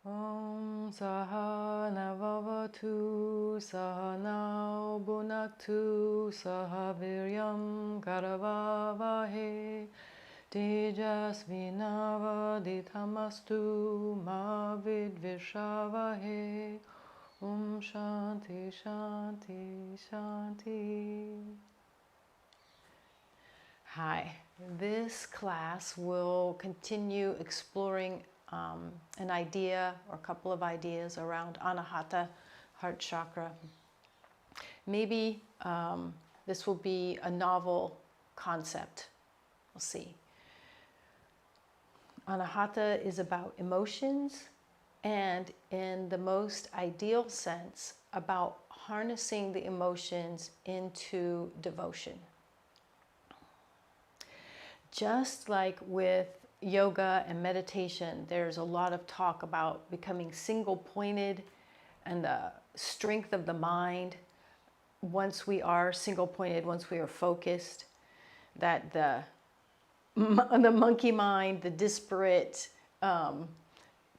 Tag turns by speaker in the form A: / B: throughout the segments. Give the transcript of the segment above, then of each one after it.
A: Om Sahana Vavatu Sahana Bhunaktu Sahaviryam Karavavahe Tejasvinavaditamastu Ma Vidvishavahe. Om Shanti Shanti Shanti. Hi, this class will continue exploring an idea or a couple of ideas around Anahata, heart chakra. Maybe this will be a novel concept. We'll see. Anahata is about emotions and, in the most ideal sense, about harnessing the emotions into devotion. Just like with yoga and meditation, there's a lot of talk about becoming single-pointed and the strength of the mind. Once we are single-pointed, once we are focused, that the monkey mind, the disparate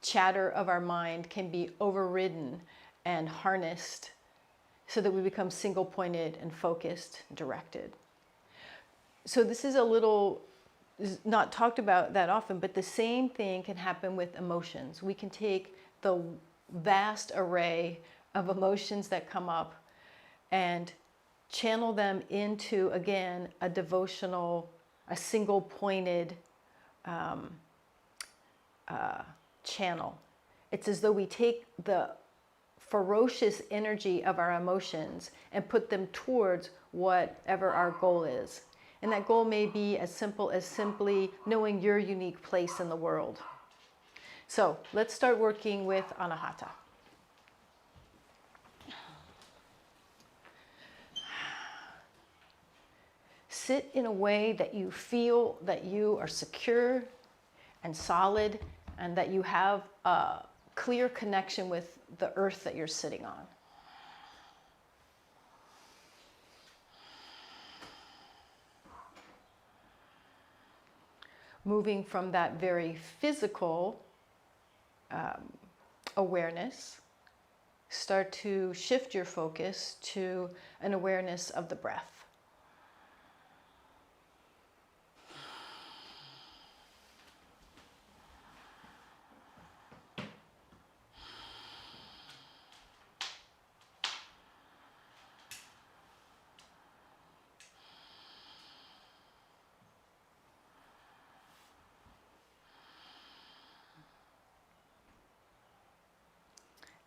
A: chatter of our mind can be overridden and harnessed so that we become single-pointed and focused, directed. So this is a little not talked about that often, but the same thing can happen with emotions. We can take the vast array of emotions that come up and channel them into, again, a devotional, a single-pointed channel. It's as though we take the ferocious energy of our emotions and put them towards whatever our goal is. And that goal may be as simple as simply knowing your unique place in the world. So let's start working with Anahata. Sit in a way that you feel that you are secure and solid and that you have a clear connection with the earth that you're sitting on. Moving from that very physical awareness, start to shift your focus to an awareness of the breath.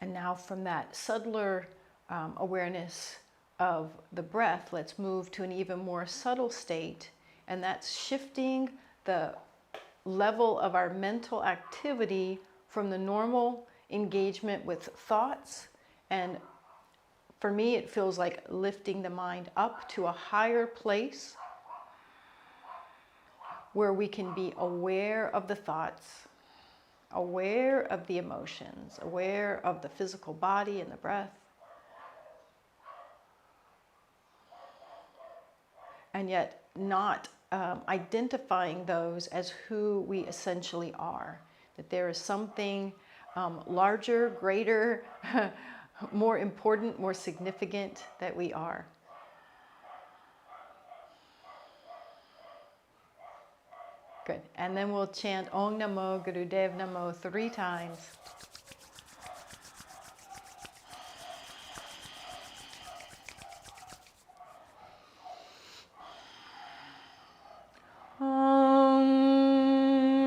A: And now from that subtler awareness of the breath, let's move to an even more subtle state, and that's shifting the level of our mental activity from the normal engagement with thoughts. And for me, it feels like lifting the mind up to a higher place where we can be aware of the thoughts, aware of the emotions, aware of the physical body and the breath, and yet not identifying those as who we essentially are. That there is something larger, greater, more important, more significant that we are. Good. And then we'll chant Om Namo Gurudev Namo 3 times. Om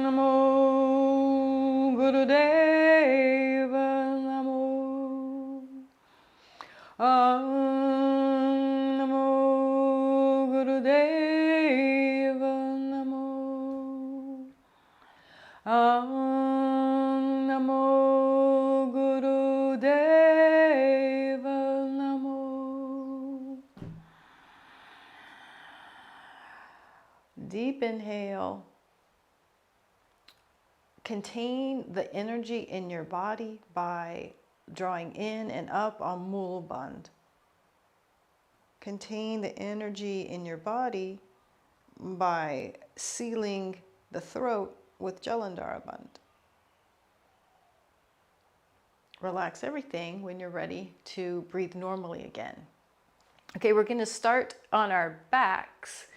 A: Namo Gurudev Namo. Om Namo Gurudev Namo. Om Namo Gurudev Namo. Deep inhale. Contain the energy in your body by drawing in and up on Mula Bandha. Contain the energy in your body by sealing the throat with Jalandhara Bandha. Relax everything when you're ready to breathe normally again. Okay, we're going to start on our backs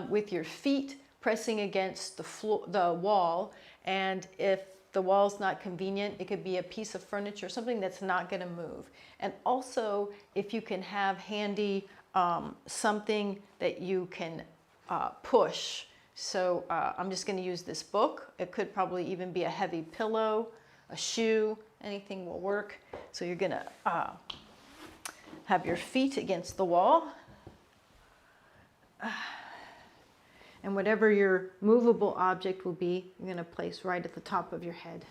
A: with your feet pressing against the wall. And if the wall's not convenient, it could be a piece of furniture, something that's not going to move. And also, if you can have handy something that you can push. So I'm just going to use this book. It could probably even be a heavy pillow, a shoe, anything will work. So you're going to have your feet against the wall. And whatever your movable object will be, you're going to place right at the top of your head.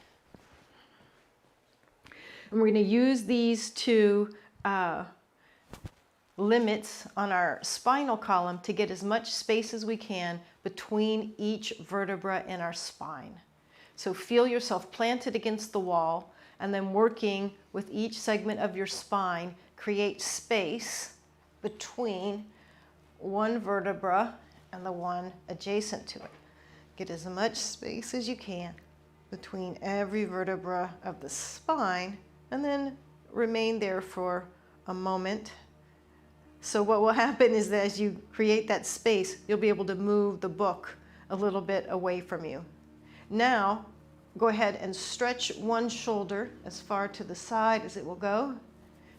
A: And we're going to use these two limits on our spinal column to get as much space as we can between each vertebra in our spine. So feel yourself planted against the wall, and then working with each segment of your spine, create space between one vertebra and the one adjacent to it. Get as much space as you can between every vertebra of the spine, and then remain there for a moment. So what will happen is that as you create that space, you'll be able to move the book a little bit away from you. Now, go ahead and stretch one shoulder as far to the side as it will go,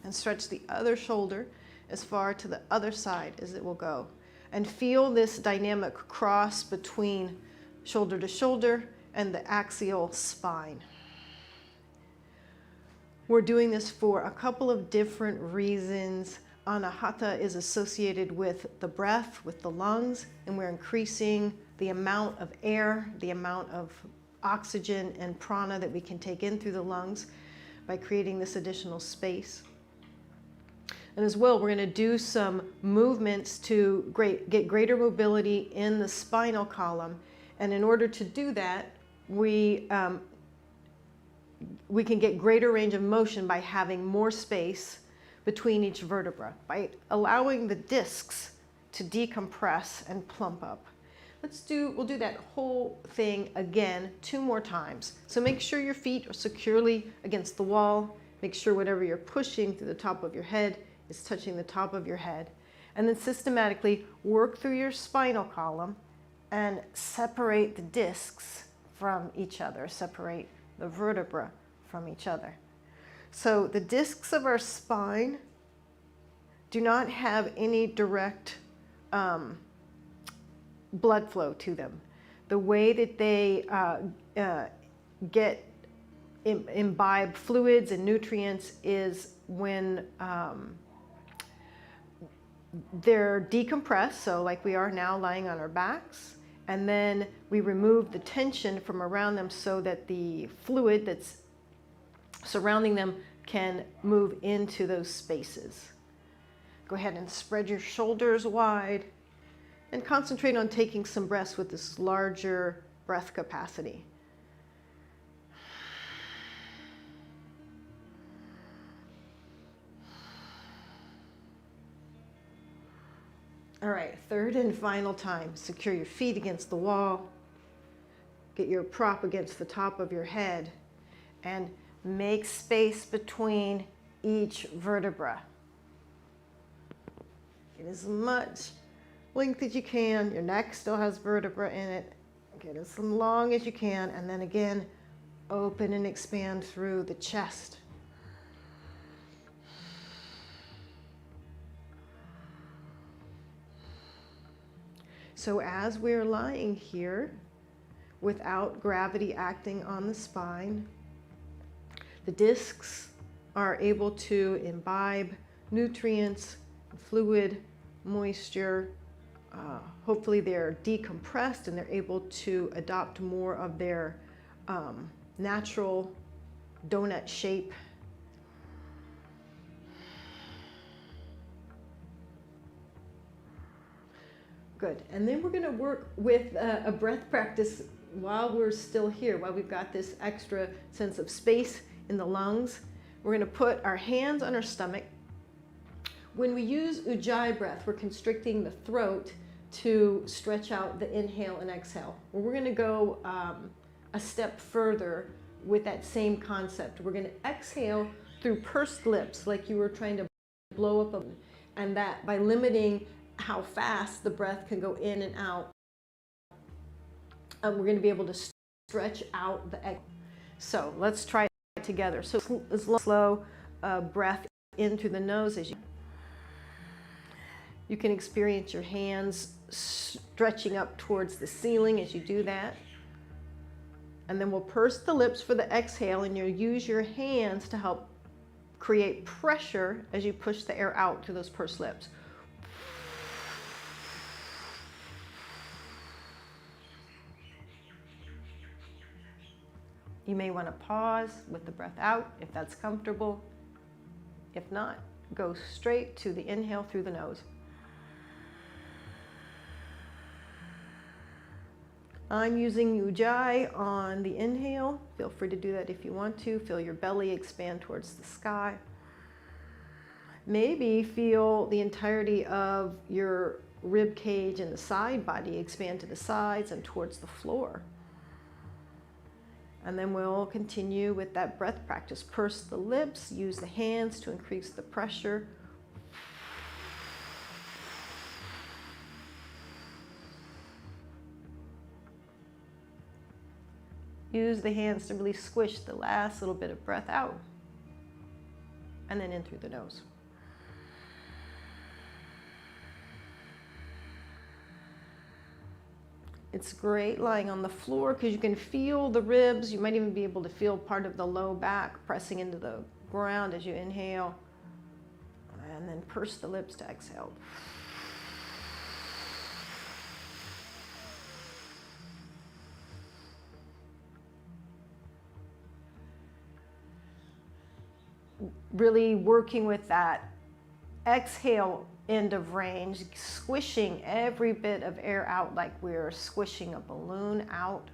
A: and stretch the other shoulder as far to the other side as it will go. And feel this dynamic cross between shoulder to shoulder and the axial spine. We're doing this for a couple of different reasons. Anahata is associated with the breath, with the lungs, and we're increasing the amount of air, the amount of oxygen and prana that we can take in through the lungs by creating this additional space. And as well, we're going to do some movements to get greater mobility in the spinal column. And in order to do that, we can get greater range of motion by having more space between each vertebra, by allowing the discs to decompress and plump up. We'll do that whole thing again 2 more times. So make sure your feet are securely against the wall. Make sure whatever you're pushing through the top of your head is touching the top of your head. And then systematically work through your spinal column and separate the discs from each other, separate the vertebra from each other. So the discs of our spine do not have any direct blood flow to them. The way that they imbibe fluids and nutrients is when they're decompressed, so like we are now lying on our backs, and then we remove the tension from around them so that the fluid that's surrounding them can move into those spaces. Go ahead and spread your shoulders wide and concentrate on taking some breaths with this larger breath capacity. All right, third and final time. Secure your feet against the wall. Get your prop against the top of your head and make space between each vertebra. Get as much length as you can. Your neck still has vertebra in it. Get as long as you can, and then again, open and expand through the chest. So as we're lying here, without gravity acting on the spine, the discs are able to imbibe nutrients, fluid, moisture. Hopefully they're decompressed and they're able to adopt more of their natural donut shape. Good. And then we're going to work with a breath practice while we're still here, while we've got this extra sense of space in the lungs. We're going to put our hands on our stomach. When we use Ujjayi breath, we're constricting the throat to stretch out the inhale and exhale. Well, we're going to go a step further with that same concept. We're going to exhale through pursed lips, like you were trying to blow up, and that by limiting how fast the breath can go in and out, we're going to be able to stretch out the exhale. So let's try it together. So slow breath in through the nose as you can experience your hands stretching up towards the ceiling as you do that. And then we'll purse the lips for the exhale, and you'll use your hands to help create pressure as you push the air out through those pursed lips. You may want to pause with the breath out if that's comfortable. If not, go straight to the inhale through the nose. I'm using Ujjayi on the inhale. Feel free to do that if you want to. Feel your belly expand towards the sky. Maybe feel the entirety of your rib cage and the side body expand to the sides and towards the floor. And then we'll continue with that breath practice. Purse the lips, use the hands to increase the pressure. Use the hands to really squish the last little bit of breath out, and then in through the nose. It's great lying on the floor because you can feel the ribs. You might even be able to feel part of the low back pressing into the ground as you inhale, and then purse the lips to exhale. Really working with that exhale end of range, squishing every bit of air out like we're squishing a balloon out.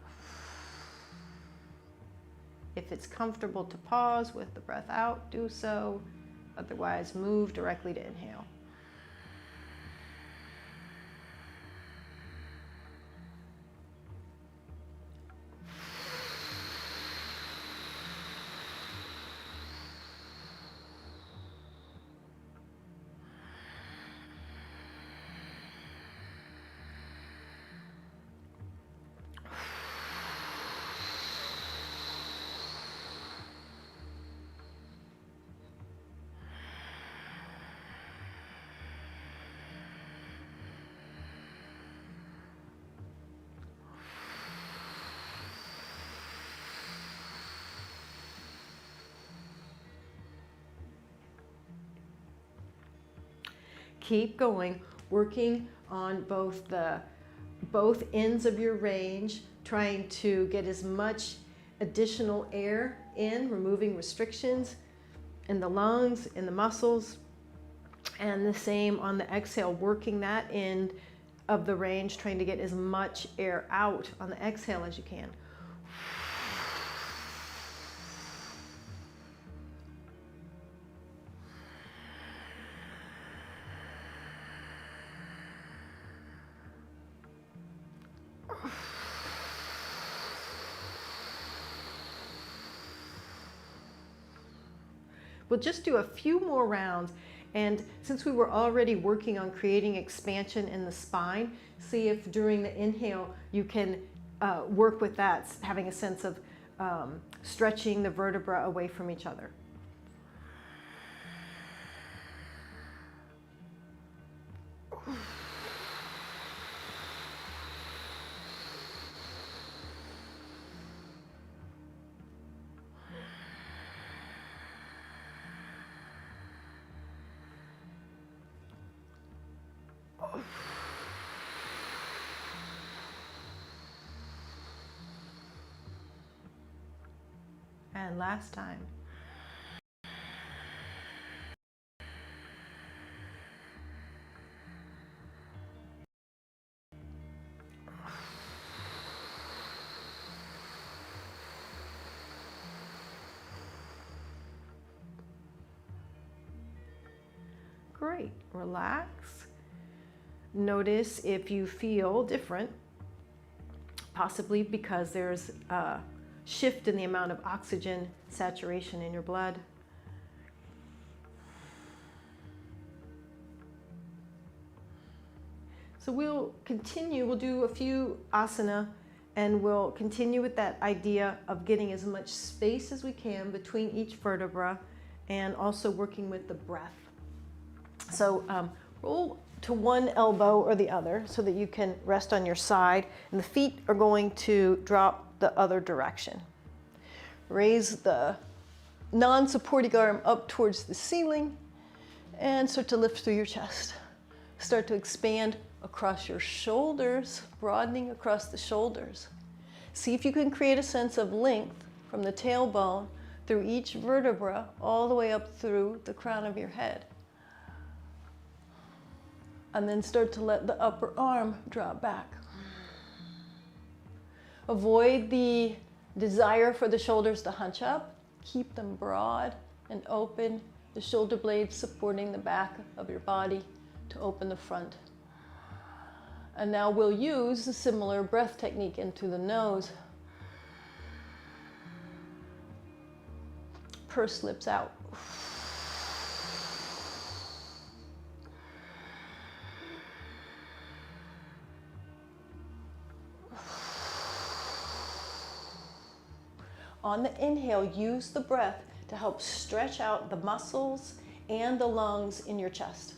A: If it's comfortable to pause with the breath out, do so. Otherwise, move directly to inhale. Keep going, working on both ends of your range, trying to get as much additional air in, removing restrictions in the lungs, in the muscles, and the same on the exhale, working that end of the range, trying to get as much air out on the exhale as you can. We'll just do a few more rounds, and since we were already working on creating expansion in the spine, see if during the inhale you can work with that, having a sense of stretching the vertebra away from each other. And last time. Great. Relax. Notice if you feel different, possibly because there's shift in the amount of oxygen saturation in your blood. So we'll continue, we'll do a few asana, and we'll continue with that idea of getting as much space as we can between each vertebra and also working with the breath. So roll to one elbow or the other so that you can rest on your side, and the feet are going to drop the other direction. Raise the non-supporting arm up towards the ceiling and start to lift through your chest. Start to expand across your shoulders, broadening across the shoulders. See if you can create a sense of length from the tailbone through each vertebra all the way up through the crown of your head. And then start to let the upper arm drop back. Avoid the desire for the shoulders to hunch up. Keep them broad and open, the shoulder blades supporting the back of your body to open the front. And now we'll use a similar breath technique in through the nose. Purse lips out. On the inhale, use the breath to help stretch out the muscles and the lungs in your chest.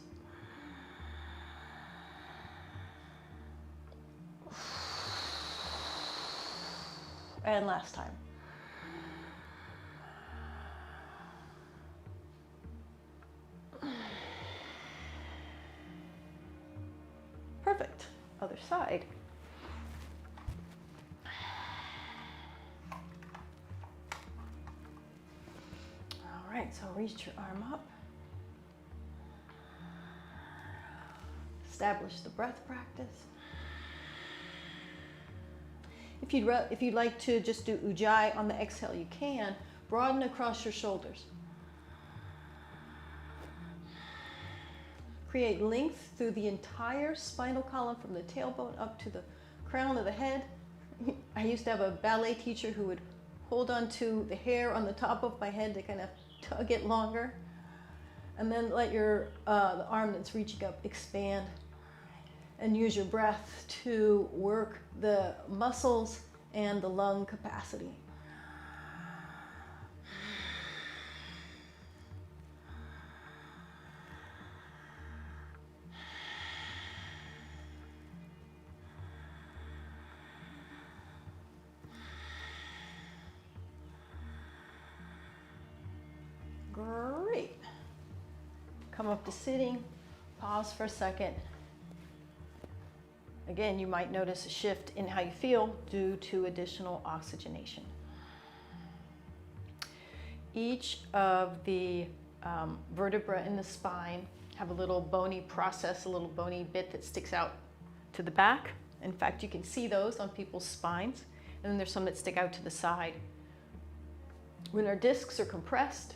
A: And last time. Perfect. Other side. All right, so reach your arm up. Establish the breath practice. If you'd like to just do ujjayi on the exhale, you can. Broaden across your shoulders. Create length through the entire spinal column from the tailbone up to the crown of the head. I used to have a ballet teacher who would hold on to the hair on the top of my head to kind of tug it longer. And then let your the arm that's reaching up expand. And use your breath to work the muscles and the lung capacity. Great. Come up to sitting, pause for a second. Again, you might notice a shift in how you feel due to additional oxygenation. Each of the vertebrae in the spine have a little bony process, a little bony bit that sticks out to the back. In fact, you can see those on people's spines. And then there's some that stick out to the side. When our discs are compressed,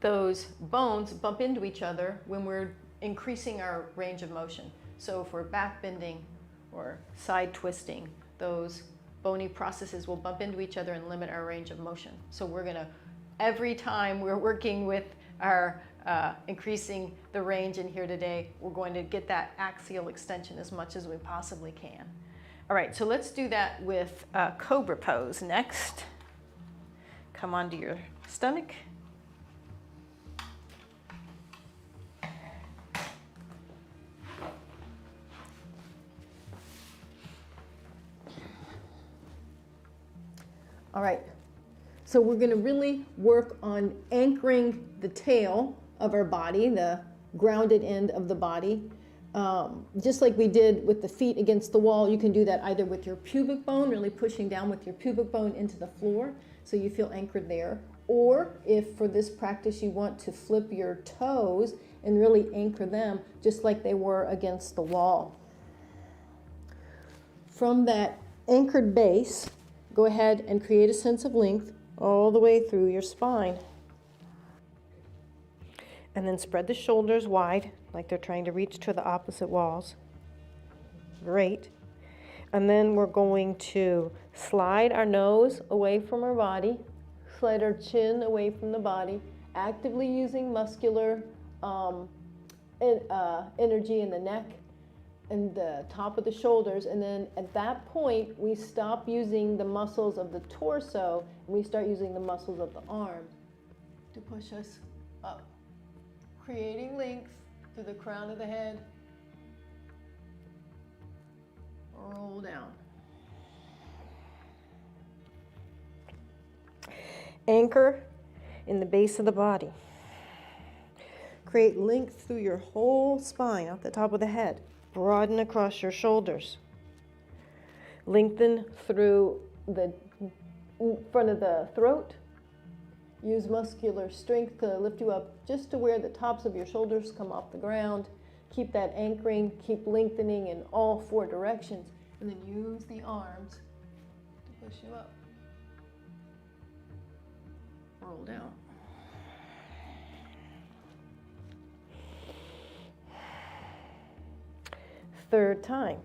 A: those bones bump into each other when we're increasing our range of motion. So if we're back bending or side twisting, those bony processes will bump into each other and limit our range of motion. So we're gonna, every time we're working with our increasing the range in here today, we're going to get that axial extension as much as we possibly can. All right, so let's do that with cobra pose next. Come onto your stomach. All right, so we're going to really work on anchoring the tail of our body, the grounded end of the body. Just like we did with the feet against the wall, you can do that either with your pubic bone, really pushing down with your pubic bone into the floor so you feel anchored there. Or if for this practice you want to flip your toes and really anchor them just like they were against the wall. From that anchored base, go ahead and create a sense of length all the way through your spine. And then spread the shoulders wide, like they're trying to reach to the opposite walls. Great. And then we're going to slide our nose away from our body, slide our chin away from the body, actively using muscular energy in the neck and the top of the shoulders. And then at that point, we stop using the muscles of the torso and we start using the muscles of the arm to push us up, creating length to the crown of the head. Roll down. Anchor in the base of the body. Create length through your whole spine, out the top of the head. Broaden across your shoulders. Lengthen through the front of the throat. Use muscular strength to lift you up just to where the tops of your shoulders come off the ground. Keep that anchoring, keep lengthening in all four directions, and then use the arms to push you up. Roll down. Third time.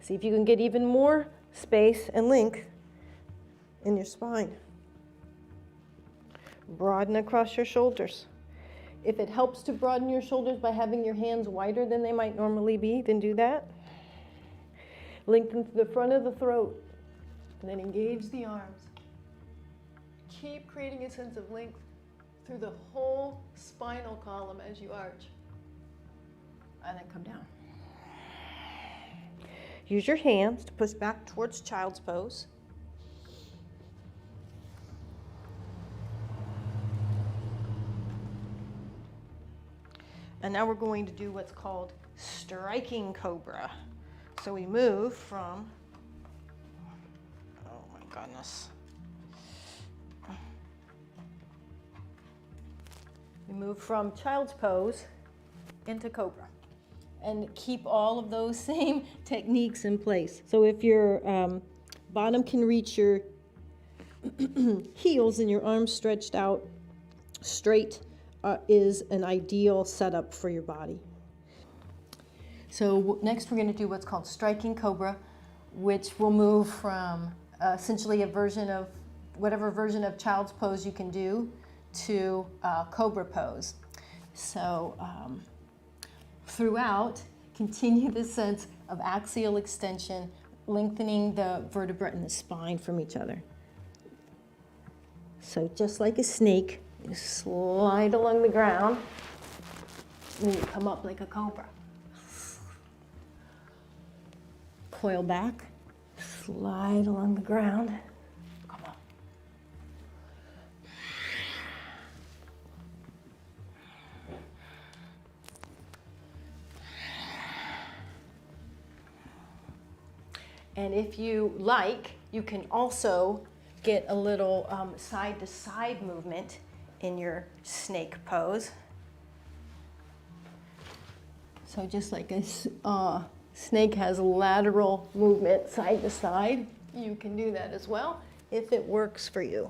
A: See if you can get even more space and length in your spine. Broaden across your shoulders. If it helps to broaden your shoulders by having your hands wider than they might normally be, then do that. Lengthen through the front of the throat, and then engage the arms. Keep creating a sense of length through the whole spinal column as you arch. And then come down. Use your hands to push back towards child's pose. And now we're going to do what's called striking cobra. So we move from, oh my goodness. We move from child's pose into cobra. And keep all of those same techniques in place. So if your bottom can reach your heels and your arms stretched out straight, is an ideal setup for your body. So next we're going to do what's called striking cobra, which will move from essentially a version of whatever version of child's pose you can do to cobra pose. So throughout, continue this sense of axial extension, lengthening the vertebra and the spine from each other. So just like a snake, you slide along the ground, and you come up like a cobra. Coil back, slide along the ground, come up. And if you like, you can also get a little side-to-side movement in your snake pose. So just like a snake has lateral movement side to side, you can do that as well if it works for you.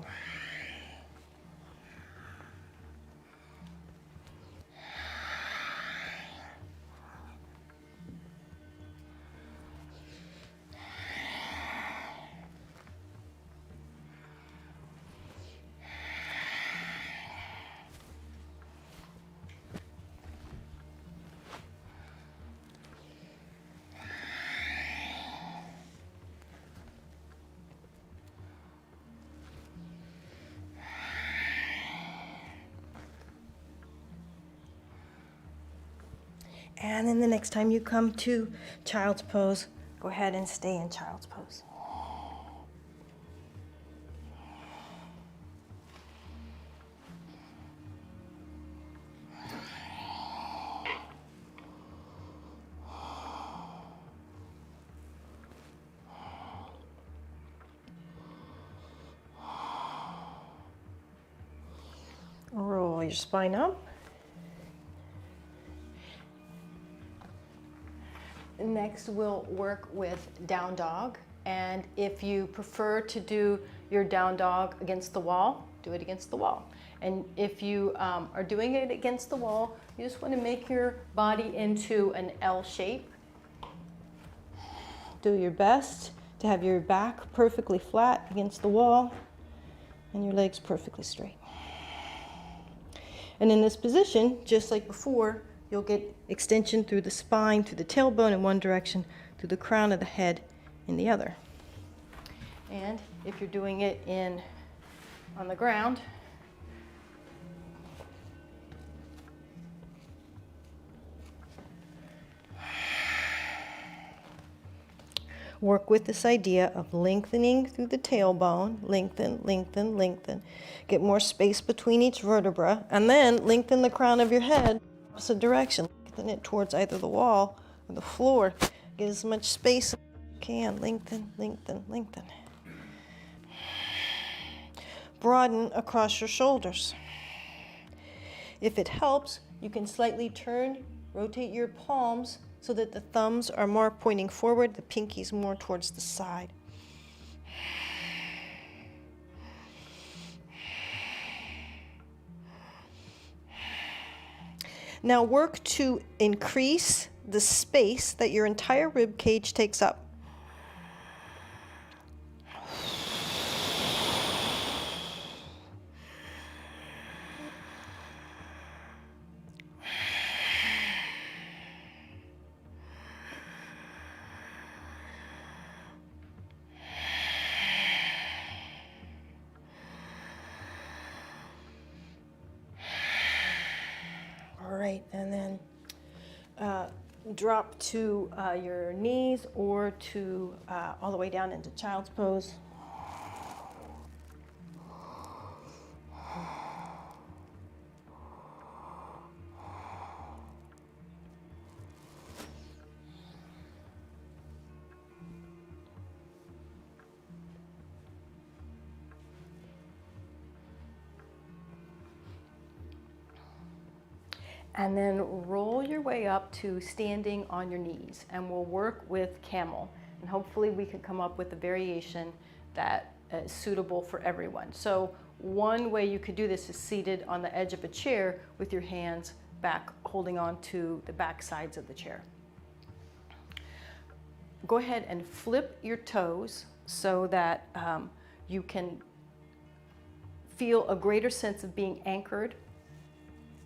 A: And then the next time you come to child's pose, go ahead and stay in child's pose. Roll your spine up. Next, we'll work with down dog. And if you prefer to do your down dog against the wall, do it against the wall. And if you are doing it against the wall, you just want to make your body into an L shape. do your best to have your back perfectly flat against the wall and your legs perfectly straight. And in this position, just like before, you'll get extension through the spine, through the tailbone in one direction, through the crown of the head in the other. And if you're doing it on the ground, work with this idea of lengthening through the tailbone, lengthen, lengthen, lengthen. Get more space between each vertebra, and then lengthen the crown of your head opposite direction. Lengthen it towards either the wall or the floor. Get as much space as you can. Lengthen, lengthen, lengthen. Broaden across your shoulders. If it helps, you can slightly turn, rotate your palms so that the thumbs are more pointing forward, the pinkies more towards the side. Now work to increase the space that your entire rib cage takes up. All right, and then drop to your knees or to all the way down into child's pose. And then roll your way up to standing on your knees, and we'll work with camel. And hopefully we can come up with a variation that is suitable for everyone. So one way you could do this is seated on the edge of a chair with your hands back, holding on to the back sides of the chair. Go ahead and flip your toes so that you can feel a greater sense of being anchored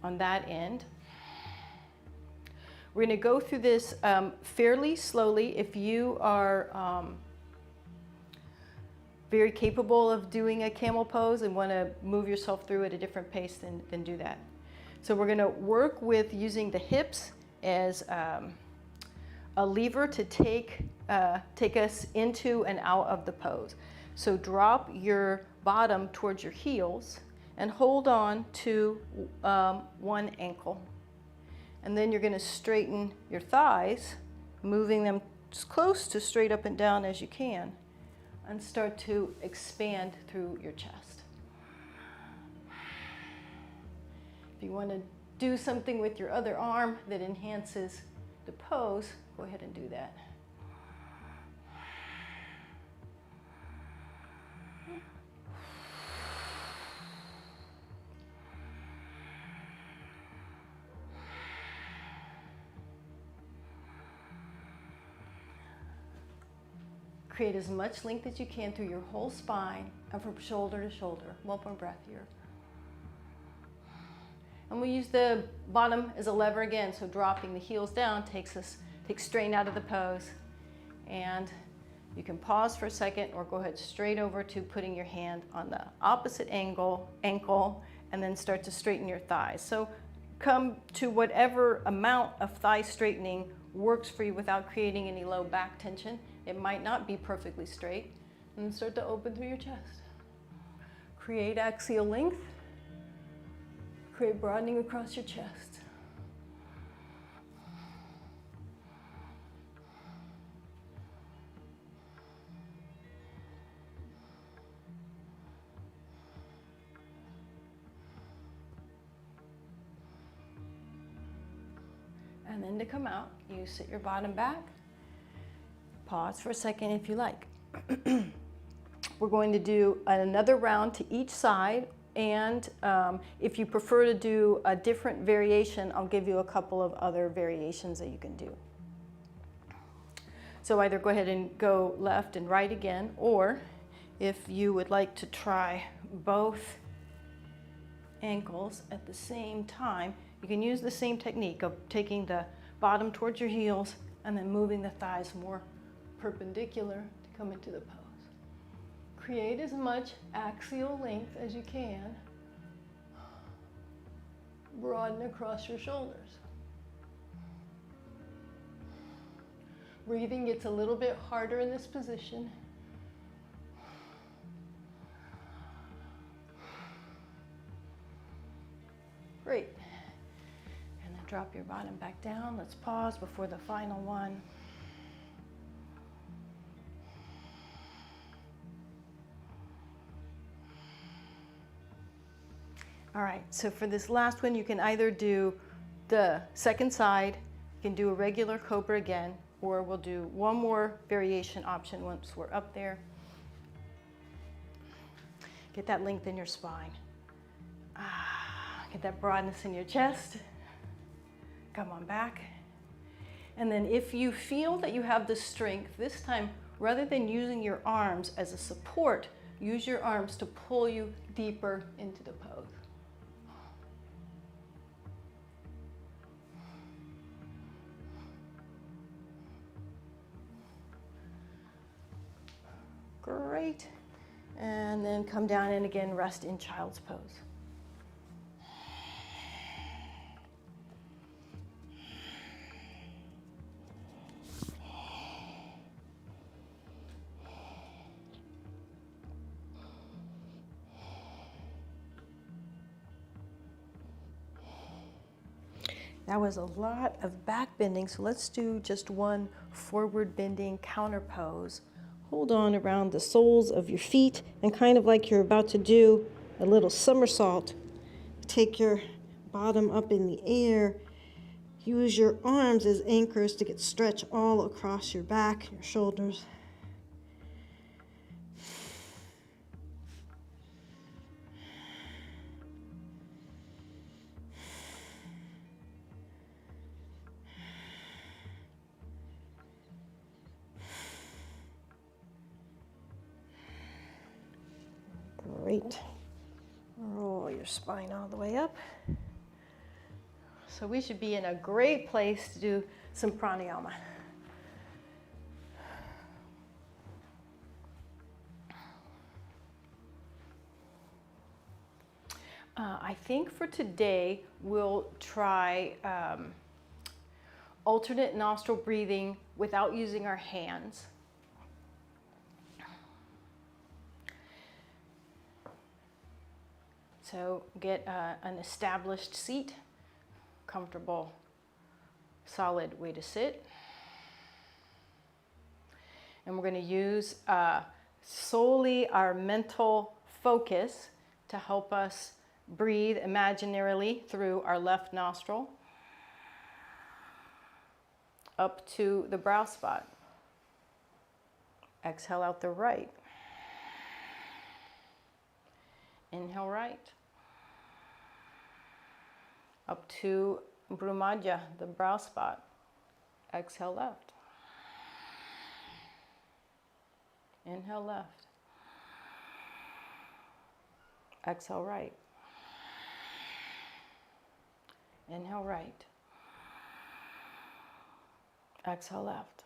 A: on that end. We're going to go through this fairly slowly. If you are very capable of doing a camel pose and want to move yourself through at a different pace, then do that. So we're going to work with using the hips as a lever to take us into and out of the pose. So drop your bottom towards your heels and hold on to one ankle. And then you're going to straighten your thighs, moving them as close to straight up and down as you can, and start to expand through your chest. If you want to do something with your other arm that enhances the pose, go ahead and do that. Create as much length as you can through your whole spine and from shoulder to shoulder. One more breath here. And we'll use the bottom as a lever again, so dropping the heels down takes strain out of the pose. And you can pause for a second or go ahead straight over to putting your hand on the opposite ankle, and then start to straighten your thighs. So come to whatever amount of thigh straightening works for you without creating any low back tension. It might not be perfectly straight. And then start to open through your chest. Create axial length. Create broadening across your chest. And then to come out, you sit your bottom back. Pause for a second if you like. We're going to do another round to each side, and if you prefer to do a different variation, I'll give you a couple of other variations that you can do. So either go ahead and go left and right again, or if you would like to try both ankles at the same time, you can use the same technique of taking the bottom towards your heels and then moving the thighs more perpendicular to come into the pose. Create as much axial length as you can. Broaden across your shoulders. Breathing gets a little bit harder in this position. Great. And then drop your bottom back down. Let's pause before the final one. All right, so for this last one, you can either do the second side, you can do a regular cobra again, or we'll do one more variation option once we're up there. Get that length in your spine. Get that broadness in your chest. Come on back. And then if you feel that you have the strength, this time, rather than using your arms as a support, use your arms to pull you deeper into the pose. Great. And then come down and again rest in child's pose. That was a lot of back bending, so let's do just one forward bending counter pose. Hold on around the soles of your feet and kind of like you're about to do a little somersault. Take your bottom up in the air. Use your arms as anchors to get stretch all across your back, your shoulders. Great. Roll your spine all the way up. So we should be in a great place to do some pranayama. I think for today we'll try alternate nostril breathing without using our hands. So get an established seat, comfortable, solid way to sit. And we're going to use solely our mental focus to help us breathe imaginarily through our left nostril up to the brow spot. Exhale out the right. Inhale right. Up to Brumadja, the brow spot. Exhale left. Inhale left. Exhale right. Inhale right. Exhale left.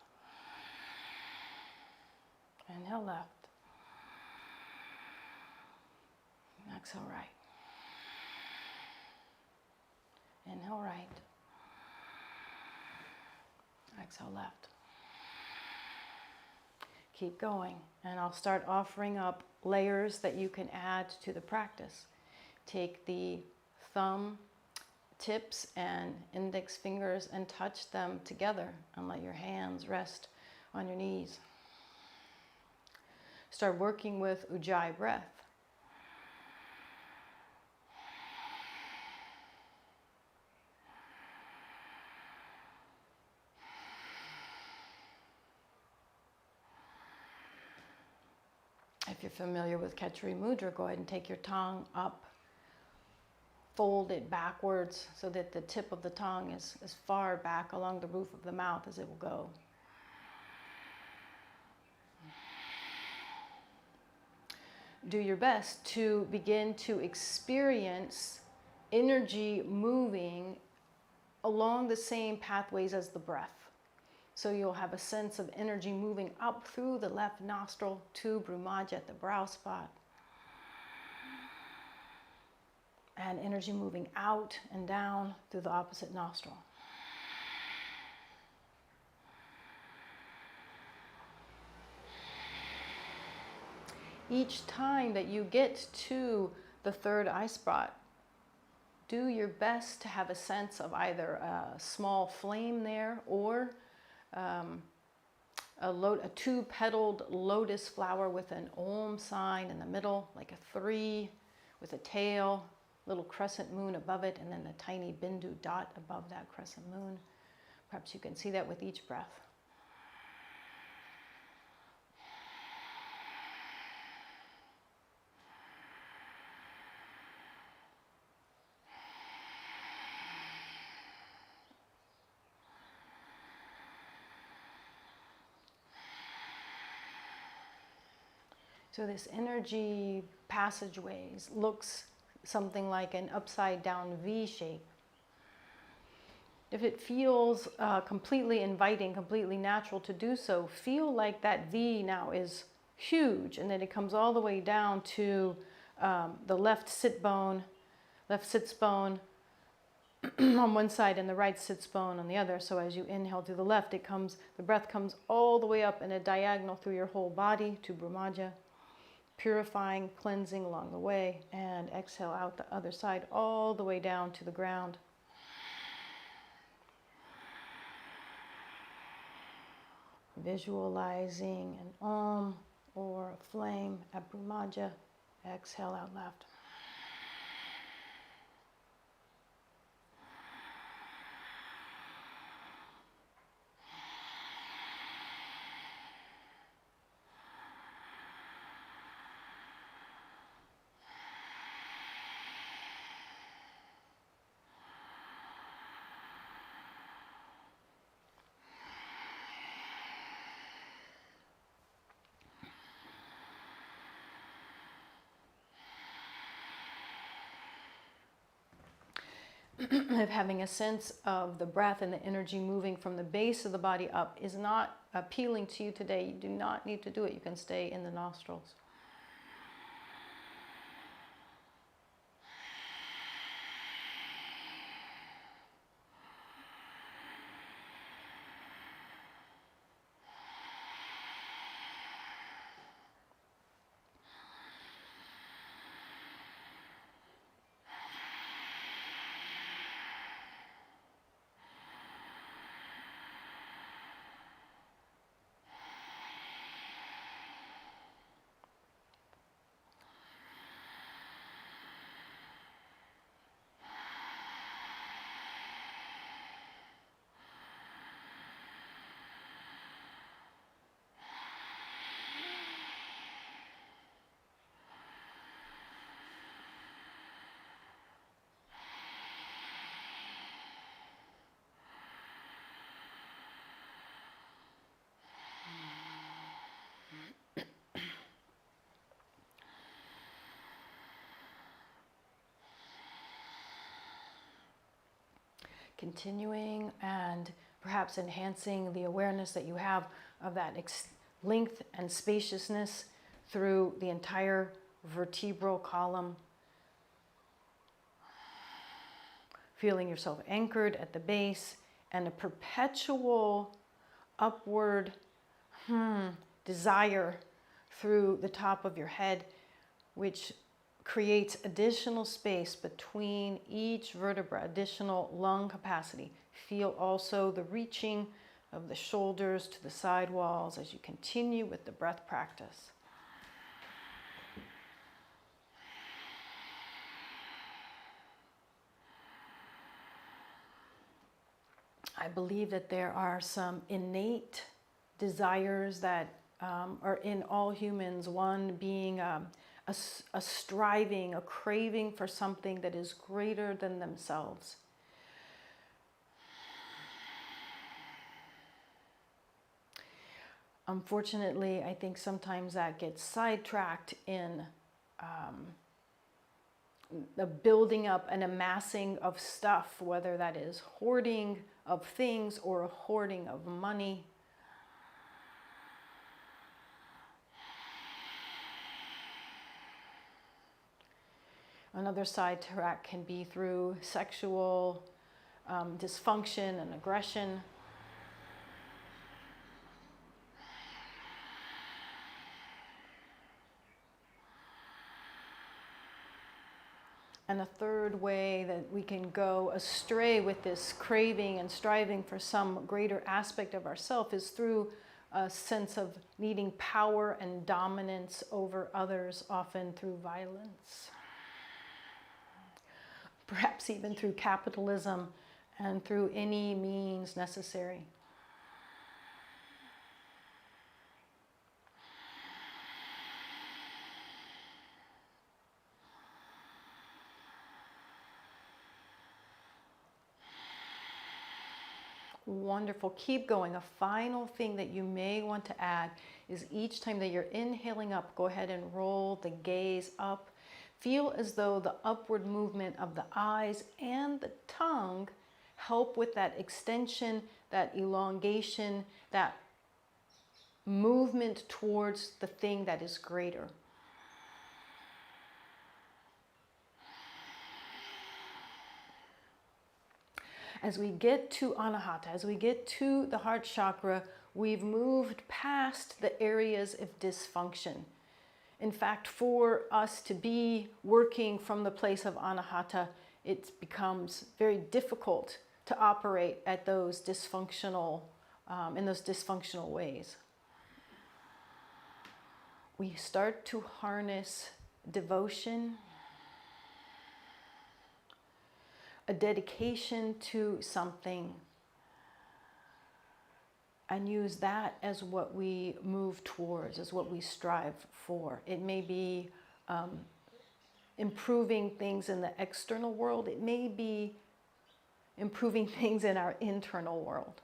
A: Inhale left. Exhale right. Inhale right. Exhale left. Keep going, and I'll start offering up layers that you can add to the practice. Take the thumb tips and index fingers and touch them together and let your hands rest on your knees. Start working with Ujjayi breath. If you're familiar with Khechari Mudra, go ahead and take your tongue up, fold it backwards so that the tip of the tongue is as far back along the roof of the mouth as it will go. do your best to begin to experience energy moving along the same pathways as the breath. So you'll have a sense of energy moving up through the left nostril to Brumaja at the brow spot. And energy moving out and down through the opposite nostril. Each time that you get to the third eye spot, do your best to have a sense of either a small flame there or a two-petaled lotus flower with an Om sign in the middle, like a 3 with a tail, little crescent moon above it, and then a tiny bindu dot above that crescent moon. Perhaps you can see that with each breath. So this energy passageways looks something like an upside down V shape. If it feels completely inviting, completely natural to do so, feel like that V now is huge, and then it comes all the way down to the left sits bone on one side and the right sits bone on the other. So as you inhale through the left, the breath comes all the way up in a diagonal through your whole body to Brumaja, purifying, cleansing along the way, and exhale out the other side all the way down to the ground. Visualizing an Om or a flame at Brumaja. Exhale out left. If having a sense of the breath and the energy moving from the base of the body up is not appealing to you today, you do not need to do it. You can stay in the nostrils. Continuing and perhaps enhancing the awareness that you have of that length and spaciousness through the entire vertebral column. Feeling yourself anchored at the base and a perpetual upward desire through the top of your head, which creates additional space between each vertebra, additional lung capacity. Feel also the reaching of the shoulders to the side walls as you continue with the breath practice. I believe that there are some innate desires that are in all humans, one being a striving, a craving for something that is greater than themselves. Unfortunately, I think sometimes that gets sidetracked in the building up and amassing of stuff, whether that is hoarding of things or a hoarding of money. Another side track can be through sexual dysfunction and aggression. And a third way that we can go astray with this craving and striving for some greater aspect of ourself is through a sense of needing power and dominance over others, often through violence. Perhaps even through capitalism and through any means necessary. Wonderful. Keep going. A final thing that you may want to add is each time that you're inhaling up, go ahead and roll the gaze up. Feel as though the upward movement of the eyes and the tongue help with that extension, that elongation, that movement towards the thing that is greater. As we get to Anahata, as we get to the heart chakra, we've moved past the areas of dysfunction. In fact, for us to be working from the place of Anahata, it becomes very difficult to operate at those dysfunctional, in those dysfunctional ways. We start to harness devotion, a dedication to something, and use that as what we move towards, as what we strive for. It may be improving things in the external world. It may be improving things in our internal world.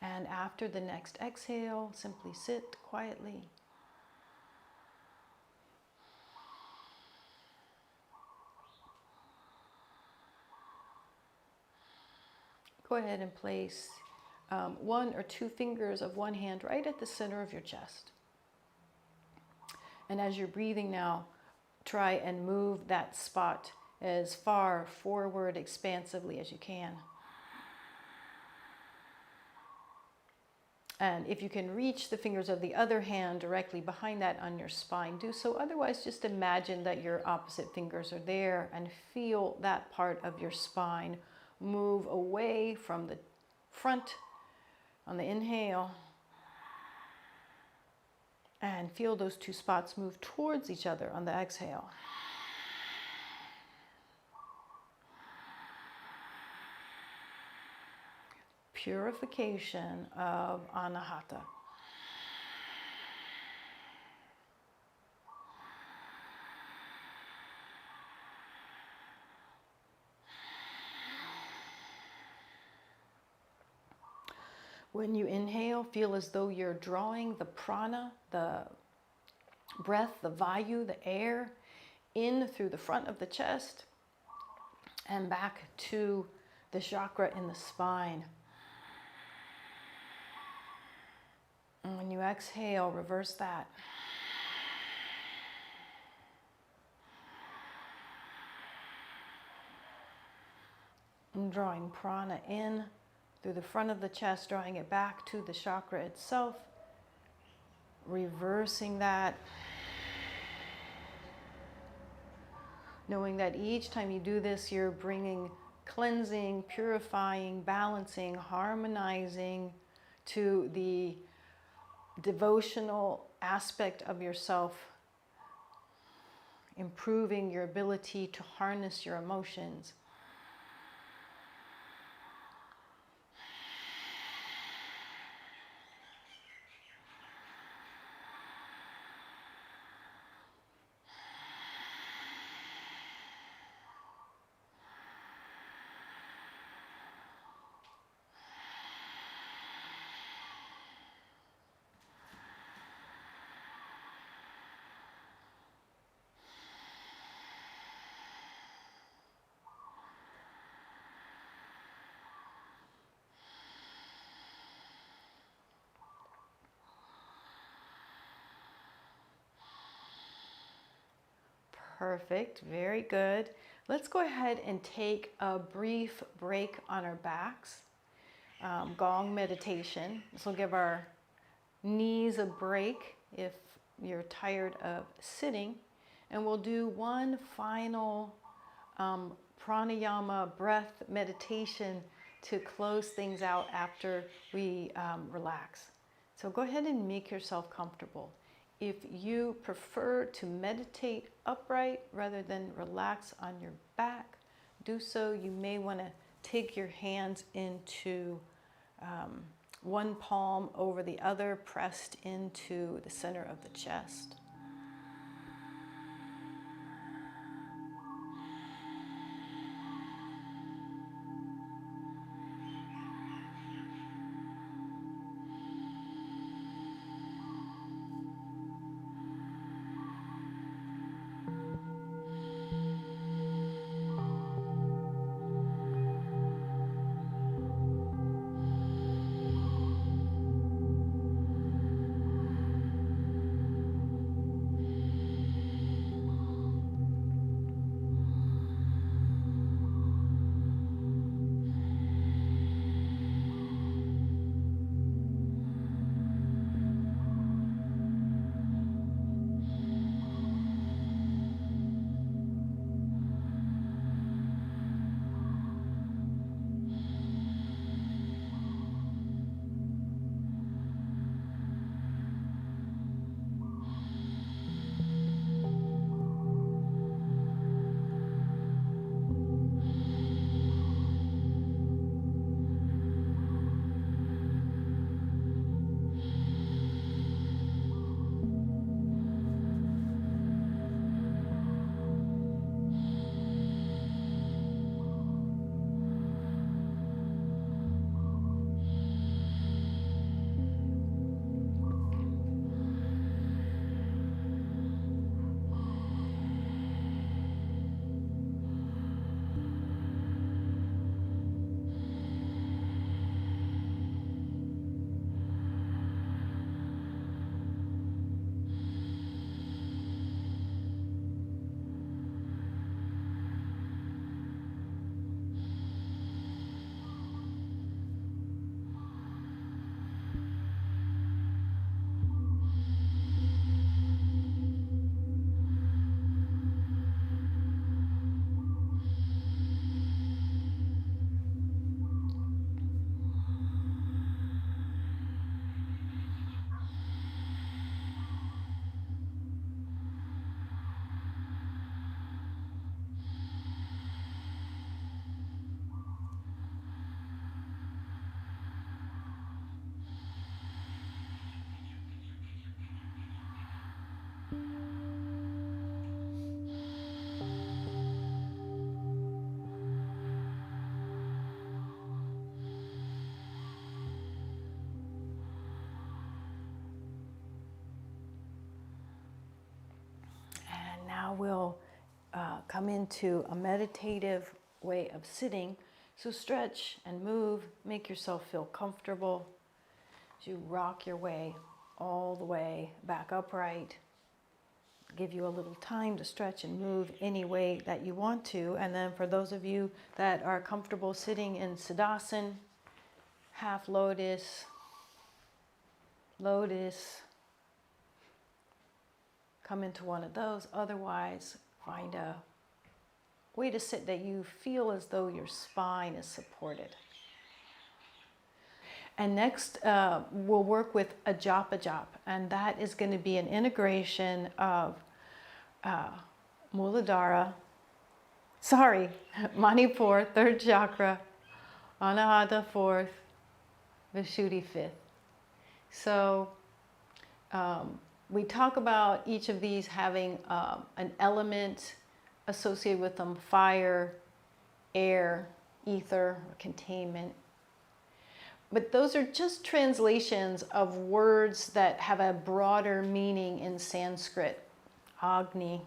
A: And after the next exhale, simply sit quietly. Go ahead and place one or two fingers of one hand right at the center of your chest. And as you're breathing now, try and move that spot as far forward expansively as you can. And if you can reach the fingers of the other hand directly behind that on your spine, do so. Otherwise, just imagine that your opposite fingers are there and feel that part of your spine move away from the front on the inhale. And feel those two spots move towards each other on the exhale. Purification of Anahata. When you inhale, feel as though you're drawing the prana, the breath, the vayu, the air, in through the front of the chest and back to the chakra in the spine. And when you exhale, reverse that. And drawing prana in through the front of the chest, drawing it back to the chakra itself, reversing that, knowing that each time you do this, you're bringing cleansing, purifying, balancing, harmonizing to the devotional aspect of yourself, improving your ability to harness your emotions. Perfect, very good. Let's go ahead and take a brief break on our backs. Gong meditation. This will give our knees a break if you're tired of sitting. And we'll do one final pranayama breath meditation to close things out after we relax. So go ahead and make yourself comfortable. If you prefer to meditate upright rather than relax on your back, do so. You may want to take your hands into one palm over the other, pressed into the center of the chest. Now we'll come into a meditative way of sitting. So stretch and move, make yourself feel comfortable as you rock your way all the way back upright. Give you a little time to stretch and move any way that you want to. And then for those of you that are comfortable sitting in Siddhasana, half lotus, lotus, come into one of those. Otherwise, find a way to sit that you feel as though your spine is supported. And next, we'll work with a japa, and that is going to be an integration of Manipur, third chakra, Anahata, fourth, Vishuddhi, fifth. So we talk about each of these having an element associated with them: fire, air, ether, containment. But those are just translations of words that have a broader meaning in Sanskrit. Agni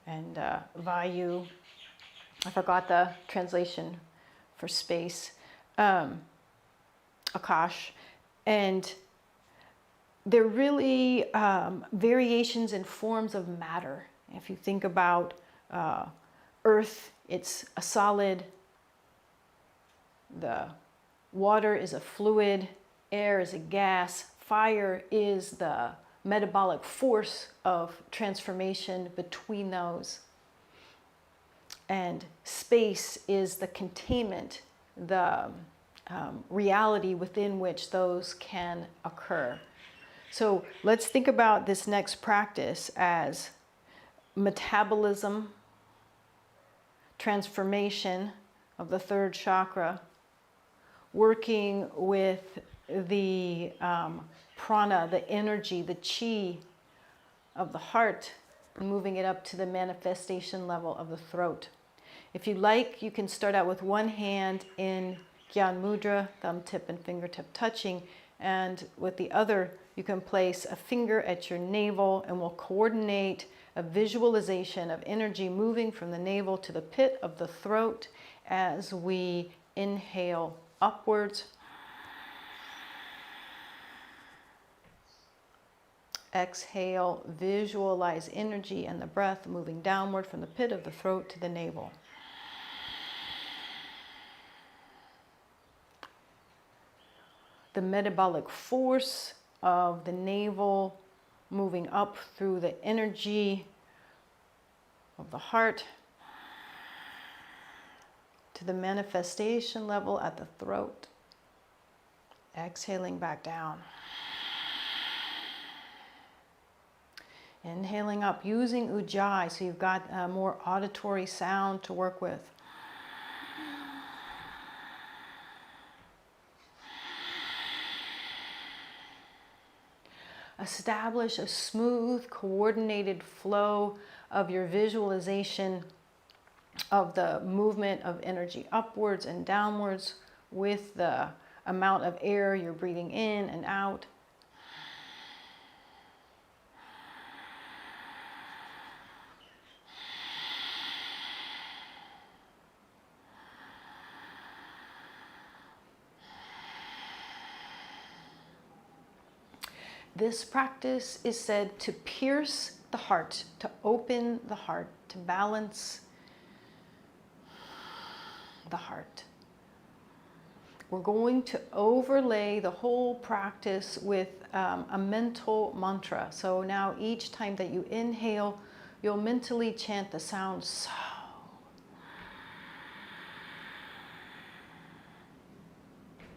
A: and Vayu. I forgot the translation for space. Akash. And they're really variations in forms of matter. If you think about earth, it's a solid, the water is a fluid, air is a gas, fire is the metabolic force of transformation between those. And space is the containment, the reality within which those can occur. So let's think about this next practice as metabolism, transformation of the third chakra, working with the prana, the energy, the chi of the heart, and moving it up to the manifestation level of the throat. If you like, you can start out with one hand in Gyan Mudra, thumb tip and fingertip touching, and with the other, you can place a finger at your navel, and we'll coordinate a visualization of energy moving from the navel to the pit of the throat as we inhale upwards. Exhale, visualize energy and the breath moving downward from the pit of the throat to the navel. The metabolic force of the navel moving up through the energy of the heart to the manifestation level at the throat. Exhaling back down. Inhaling up, using ujjayi, so you've got more auditory sound to work with. Establish a smooth, coordinated flow of your visualization of the movement of energy upwards and downwards with the amount of air you're breathing in and out. This practice is said to pierce the heart, to open the heart, to balance the heart. We're going to overlay the whole practice with a mental mantra. So now each time that you inhale, you'll mentally chant the sound so.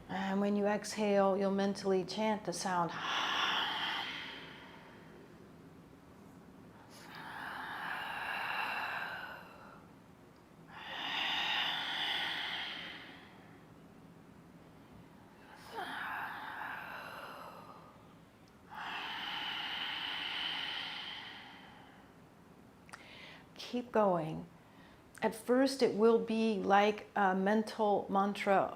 A: And when you exhale, you'll mentally chant the sound keep going. At first, it will be like a mental mantra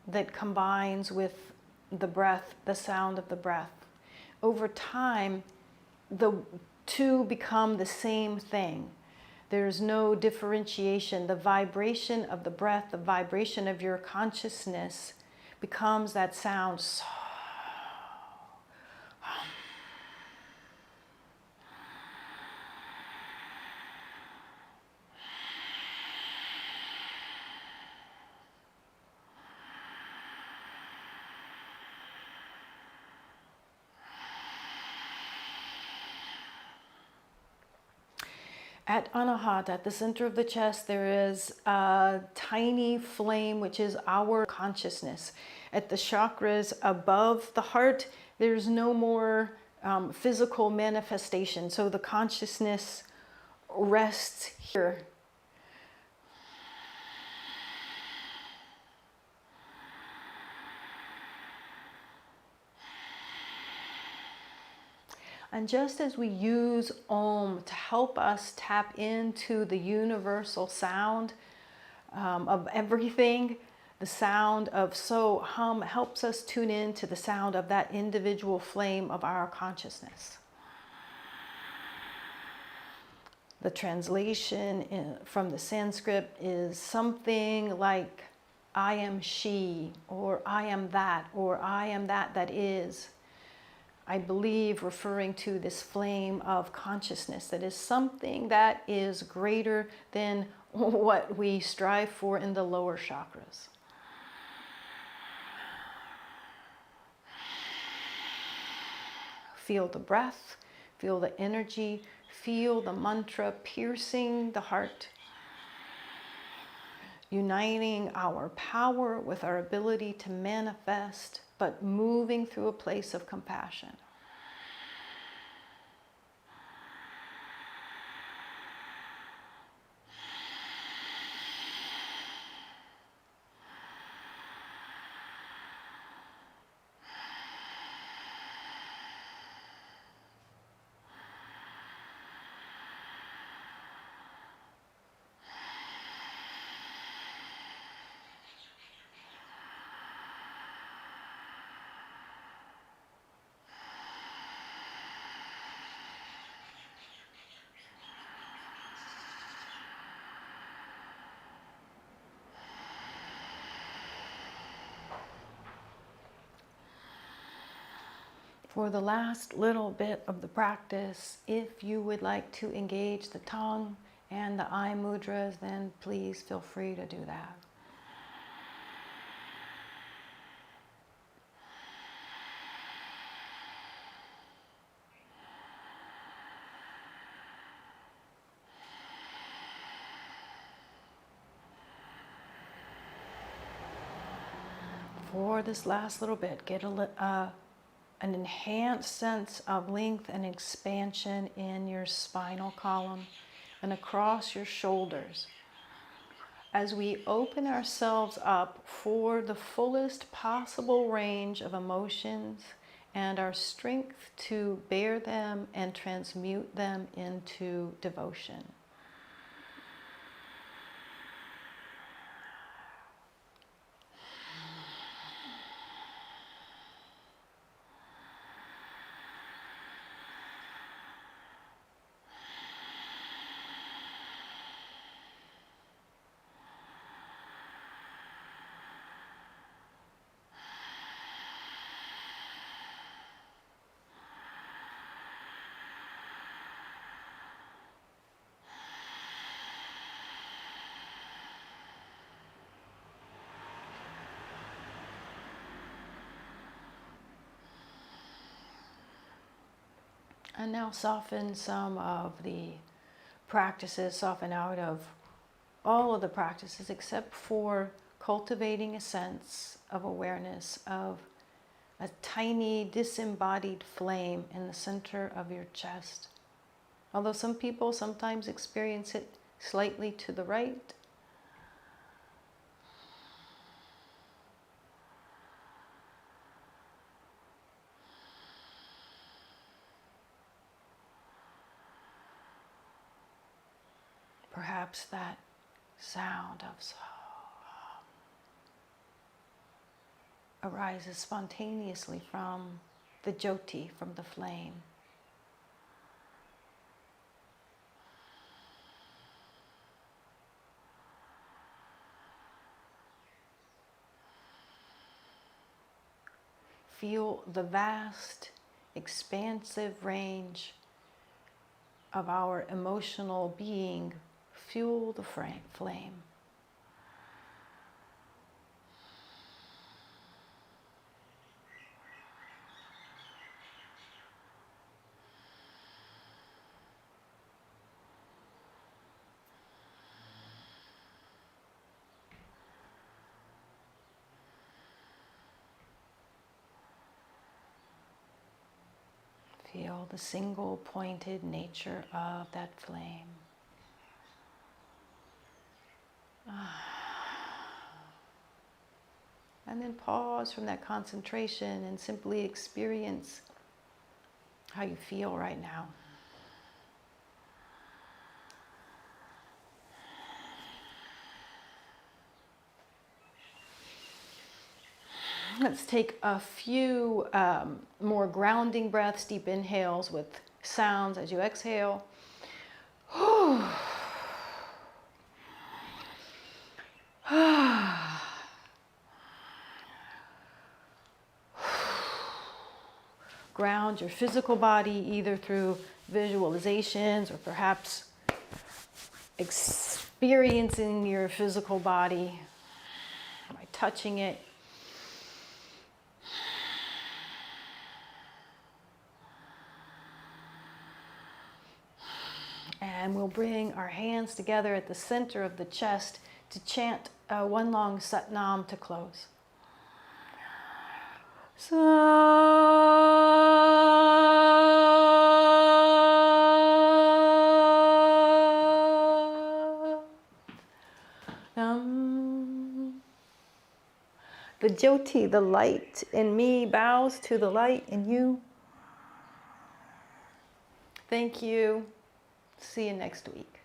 A: that combines with the breath, the sound of the breath. Over time, the two become the same thing. There's no differentiation. The vibration of the breath, the vibration of your consciousness becomes that sound. So. At Anahata, at the center of the chest, there is a tiny flame, which is our consciousness. At the chakras above the heart, there's no more physical manifestation. So the consciousness rests here. And just as we use Om to help us tap into the universal sound of everything, the sound of So, Hum helps us tune in to the sound of that individual flame of our consciousness. The translation from the Sanskrit is something like, I am she, or I am that, or I am that that is. I believe referring to this flame of consciousness that is something that is greater than what we strive for in the lower chakras. Feel the breath, feel the energy, feel the mantra piercing the heart, uniting our power with our ability to manifest, but moving through a place of compassion. For the last little bit of the practice, if you would like to engage the tongue and the eye mudras, then please feel free to do that. For this last little bit, get an enhanced sense of length and expansion in your spinal column and across your shoulders as we open ourselves up for the fullest possible range of emotions and our strength to bear them and transmute them into devotion. And now soften some of the practices, soften out of all of the practices except for cultivating a sense of awareness of a tiny disembodied flame in the center of your chest. Although some people sometimes experience it slightly to the right. Perhaps that sound of arises spontaneously from the jyoti, from the flame. Feel the vast, expansive range of our emotional being fuel the flame. Feel the single pointed nature of that flame. And then pause from that concentration and simply experience how you feel right now. Let's take a few more grounding breaths, deep inhales with sounds as you exhale. ground your physical body either through visualizations or perhaps experiencing your physical body by touching it. And we'll bring our hands together at the center of the chest to chant one long Satnam to close. The Jyoti, the light in me, bows to the light in you. Thank you. See you next week.